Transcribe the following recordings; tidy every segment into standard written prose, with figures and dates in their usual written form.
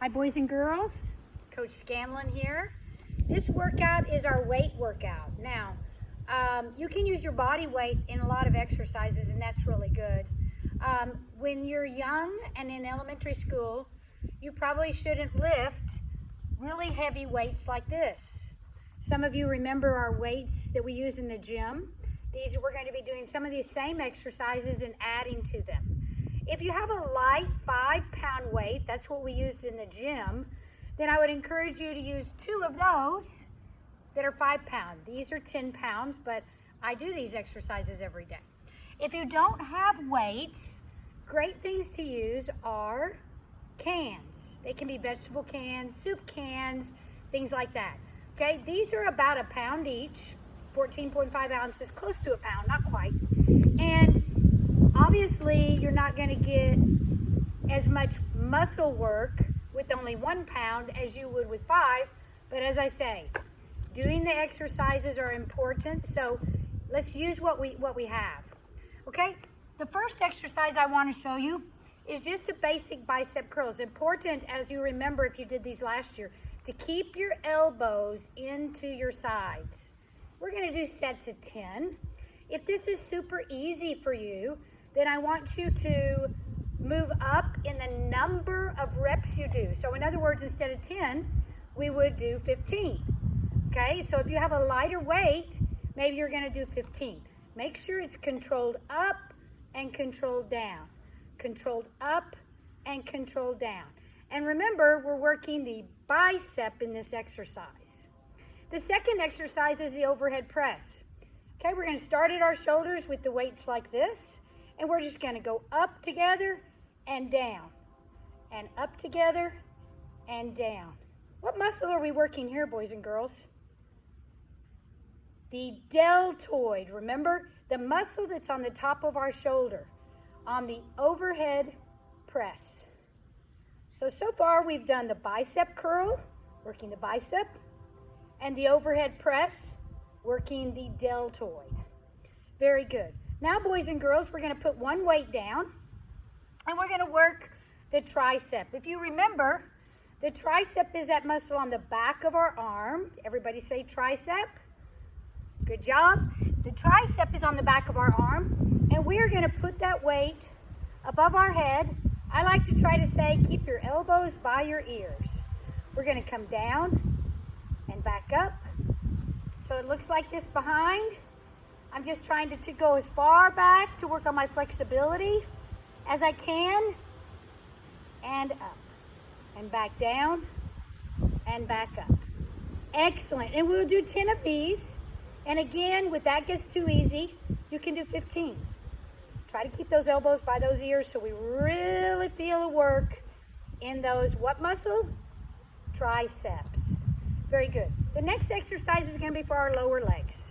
Hi boys and girls, Coach Scanlon here. This workout is our weight workout. Now, you can use your body weight in a lot of exercises and that's really good. When you're young and in elementary school, you probably shouldn't lift really heavy weights like this. Some of you remember our weights that we use in the gym. We're going to be doing some of these same exercises and adding to them. If you have a light 5-pound weight, that's what we used in the gym, then I would encourage you to use 2 of those that are 5 pounds. These are 10 pounds, but I do these exercises every day. If you don't have weights, great things to use are cans. They can be vegetable cans, soup cans, things like that. Okay, these are about a pound each, 14.5 ounces, close to a pound, not quite. And obviously, you're not going to get as much muscle work with only 1 pound as you would with 5. But as I say, doing the exercises are important. So let's use what we have. Okay? The first exercise I want to show you is just a basic bicep curls. Important, as you remember if you did these last year, to keep your elbows into your sides. We're going to do sets of 10. If this is super easy for you, then I want you to move up in the number of reps you do. So in other words, instead of 10, we would do 15. Okay, so if you have a lighter weight, maybe you're going to do 15. Make sure it's controlled up and controlled down. Controlled up and controlled down. And remember, we're working the bicep in this exercise. The second exercise is the overhead press. Okay, we're going to start at our shoulders with the weights like this. And we're just going to go up together and down. And up together and down. What muscle are we working here, boys and girls? The deltoid. Remember, the muscle that's on the top of our shoulder on the overhead press. So far we've done the bicep curl, working the bicep, and the overhead press, working the deltoid. Very good. Now, boys and girls, we're going to put one weight down, and we're going to work the tricep. If you remember, the tricep is that muscle on the back of our arm. Everybody say tricep. Good job. The tricep is on the back of our arm, and we're going to put that weight above our head. I like to try to say, keep your elbows by your ears. We're going to come down and back up. So it looks like this behind. I'm just trying to go as far back to work on my flexibility as I can. And up. And back down. And back up. Excellent. And we'll do 10 of these. And again, if that gets too easy, you can do 15. Try to keep those elbows by those ears so we really feel the work in those, what muscle? Triceps. Very good. The next exercise is going to be for our lower legs.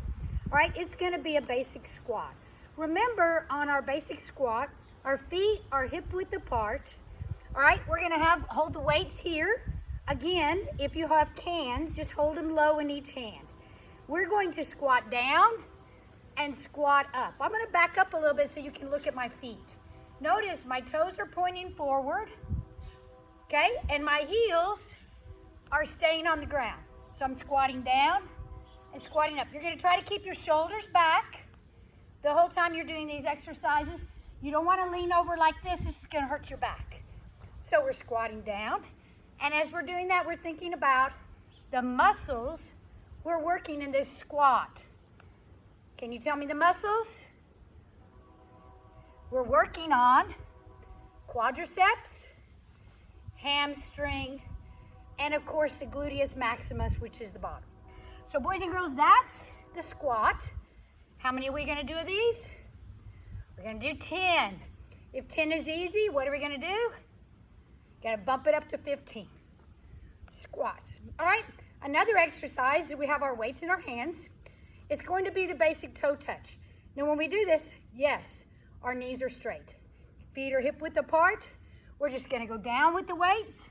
All right, it's going to be a basic squat. Remember, on our basic squat, our feet are hip width apart. All right, we're going to hold the weights here. Again, if you have cans, just hold them low in each hand. We're going to squat down and squat up. I'm going to back up a little bit so you can look at my feet. Notice my toes are pointing forward, okay, and my heels are staying on the ground. So I'm squatting down and squatting up. You're going to try to keep your shoulders back the whole time you're doing these exercises. You don't want to lean over like this. This is going to hurt your back. So we're squatting down. And as we're doing that, we're thinking about the muscles we're working in this squat. Can you tell me the muscles? We're working on quadriceps, hamstring, and of course the gluteus maximus, which is the bottom. So boys and girls, that's the squat. How many are we going to do of these? We're going to do 10. If 10 is easy, what are we going to do? Got to bump it up to 15. Squats. All right, another exercise that we have our weights in our hands. It's going to be the basic toe touch. Now when we do this, yes, our knees are straight. Feet are hip width apart. We're just going to go down with the weights,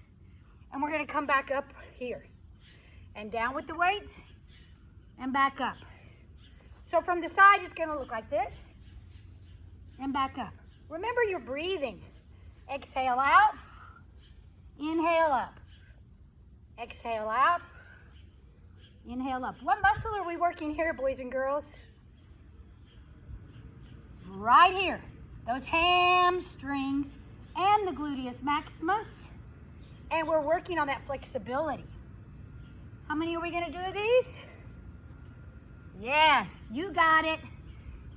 and we're going to come back up here. And down with the weights, and back up. So from the side, it's going to look like this, and back up. Remember, you're breathing. Exhale out, inhale up. Exhale out. Inhale up. What muscle are we working here, boys and girls? Right here. Those hamstrings and the gluteus maximus. And we're working on that flexibility. How many are we going to do of these? Yes, you got it.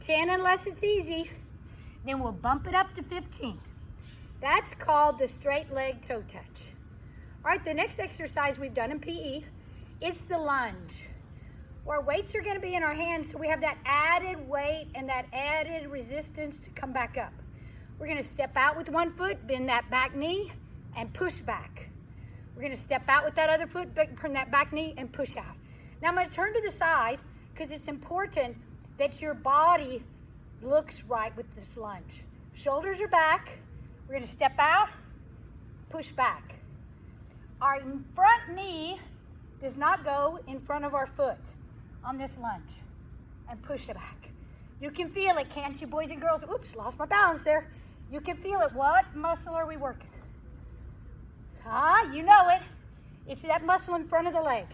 10 unless it's easy. Then we'll bump it up to 15. That's called the straight leg toe touch. All right, the next exercise we've done in PE is the lunge. Our weights are going to be in our hands, so we have that added weight and that added resistance to come back up. We're going to step out with one foot, bend that back knee, and push back. We're going to step out with that other foot, turn that back knee, and push out. Now I'm going to turn to the side because it's important that your body looks right with this lunge. Shoulders are back. We're going to step out, push back. Our front knee does not go in front of our foot on this lunge, and push it back. You can feel it, can't you, boys and girls? Oops, lost my balance there. You can feel it. What muscle are we working? You know it. It's that muscle in front of the leg.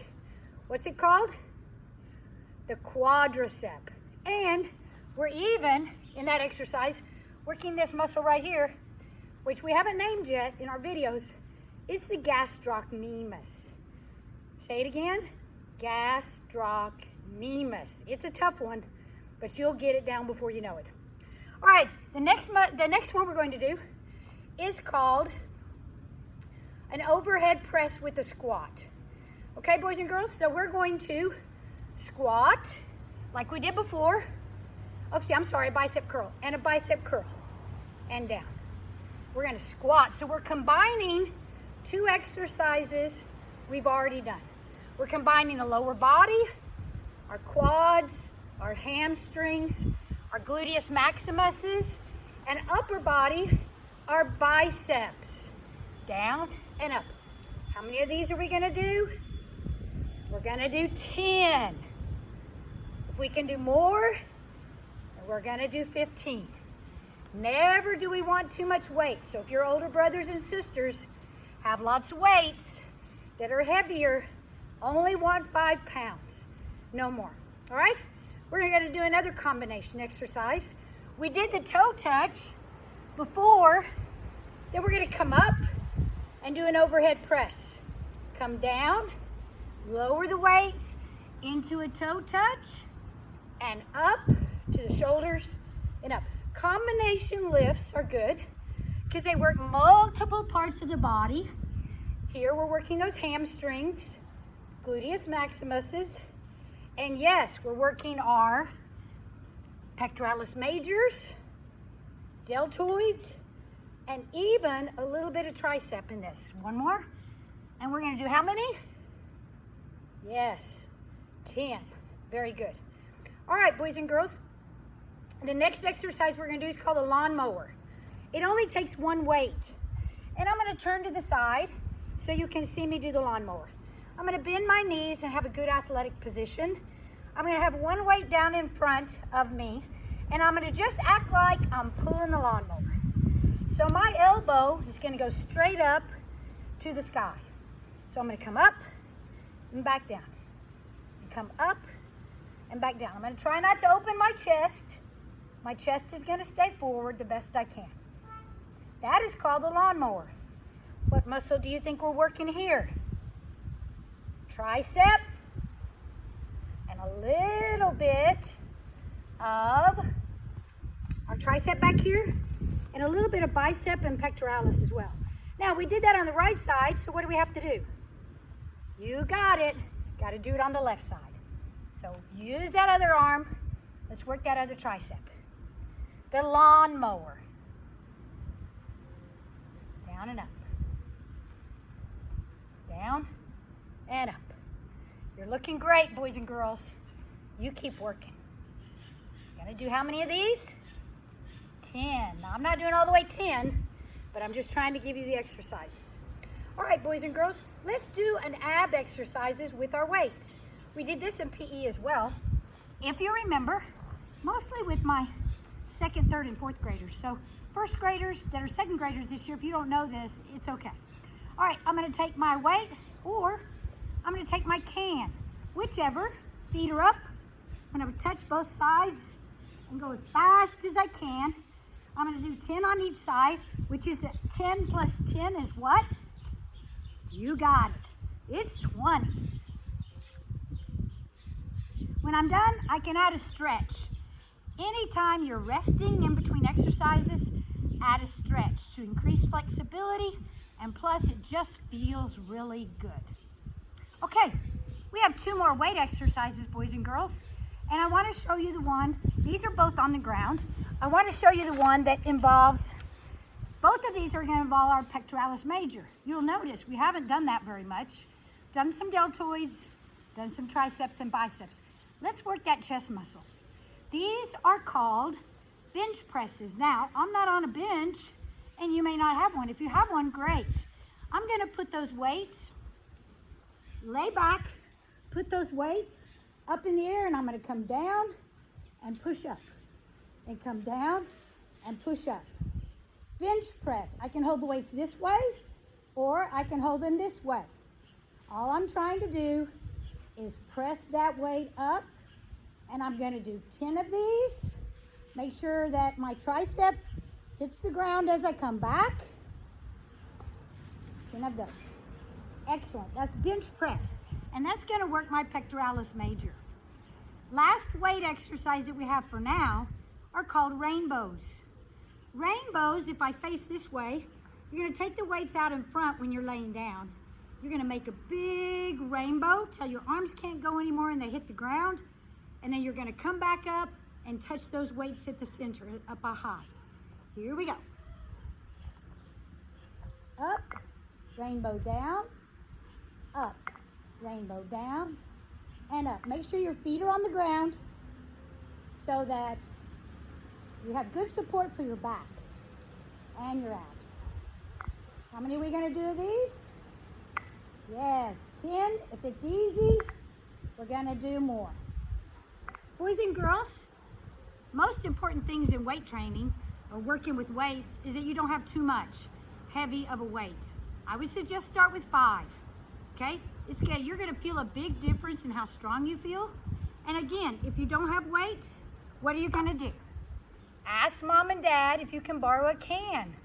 What's it called? The quadricep. And we're even, in that exercise, working this muscle right here, which we haven't named yet in our videos. It's the gastrocnemius. Say it again. Gastrocnemius. It's a tough one, but you'll get it down before you know it. All right, the next one we're going to do is called an overhead press with a squat. Okay, boys and girls, so we're going to squat like we did before. Oopsie, I'm sorry, a bicep curl and a bicep curl and down. We're going to squat, so we're combining two exercises we've already done. We're combining the lower body, our quads, our hamstrings, our gluteus maximuses, and upper body, our biceps. Down and up. How many of these are we going to do? We're going to do 10. If we can do more, we're going to do 15. Never do we want too much weight. So if your older brothers and sisters have lots of weights that are heavier, only want 5 pounds, no more. All right? We're going to do another combination exercise. We did the toe touch before. Then we're going to come up and do an overhead press. Come down, lower the weights into a toe touch, and up to the shoulders and up. Combination lifts are good because they work multiple parts of the body. Here we're working those hamstrings, gluteus maximuses, and yes, we're working our pectoralis majors, deltoids, and even a little bit of tricep in this. One more, and we're going to do how many? Yes, 10. Very good. All right, boys and girls, the next exercise we're going to do is called the lawnmower. It only takes one weight, and I'm going to turn to the side so you can see me do the lawnmower. I'm going to bend my knees and have a good athletic position. I'm going to have one weight down in front of me, and I'm going to just act like I'm pulling the lawnmower. So my elbow is going to go straight up to the sky. So I'm going to come up and back down. And come up and back down. I'm going to try not to open my chest. My chest is going to stay forward the best I can. That is called the lawnmower. What muscle do you think we're working here? Tricep. And a little bit of our tricep back here. And a little bit of bicep and pectoralis as well. Now, we did that on the right side, so what do we have to do? You got it. Got to do it on the left side. So use that other arm. Let's work that other tricep. The lawnmower. Down and up. Down and up. You're looking great, boys and girls. You keep working. Gonna do how many of these? 10. Now, I'm not doing all the way 10, but I'm just trying to give you the exercises. All right, boys and girls, let's do an ab exercises with our weights. We did this in PE as well. If you remember, mostly with my second, third, and fourth graders. So first graders that are second graders this year, if you don't know this, it's okay. All right, I'm going to take my weight, or I'm gonna take my can, whichever, feet are up. I'm gonna touch both sides and go as fast as I can. I'm gonna do 10 on each side, which is 10 plus 10 is what? You got it. It's 20. When I'm done, I can add a stretch. Anytime you're resting in between exercises, add a stretch to increase flexibility, and plus it just feels really good. Okay, we have 2 more weight exercises, boys and girls, and I want to show you the one, these are both on the ground. I want to show you the one that involves, both of these are going to involve our pectoralis major. You'll notice we haven't done that very much. Done some deltoids, done some triceps and biceps. Let's work that chest muscle. These are called bench presses. Now, I'm not on a bench, and you may not have one. If you have one, great. I'm going to put those weights, lay back, put those weights up in the air, and I'm going to come down and push up, and come down and push up. Bench press. I can hold the weights this way, or I can hold them this way. All I'm trying to do is press that weight up, and I'm going to do 10 of these. Make sure that my tricep hits the ground as I come back. 10 of those. Excellent. That's bench press, and that's going to work my pectoralis major. Last weight exercise that we have for now are called rainbows. Rainbows, if I face this way, you're going to take the weights out in front when you're laying down. You're going to make a big rainbow till your arms can't go anymore and they hit the ground. And then you're going to come back up and touch those weights at the center, up a high. Here we go. Up, rainbow down, up, rainbow down, and up. Make sure your feet are on the ground so that you have good support for your back and your abs. How many are we going to do of these? Yes, 10. If it's easy, we're going to do more. Boys and girls, most important things in weight training or working with weights is that you don't have too much heavy of a weight. I would suggest start with 5, okay? It's good. You're going to feel a big difference in how strong you feel. And again, if you don't have weights, what are you going to do? Ask mom and dad if you can borrow a can.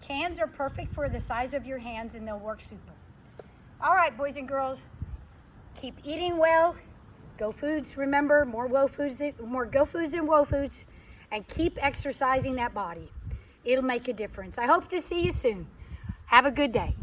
Cans are perfect for the size of your hands and they'll work super. All right, boys and girls, keep eating well. Go Foods, remember, more Go Foods than Whoa Foods, and keep exercising that body. It'll make a difference. I hope to see you soon. Have a good day.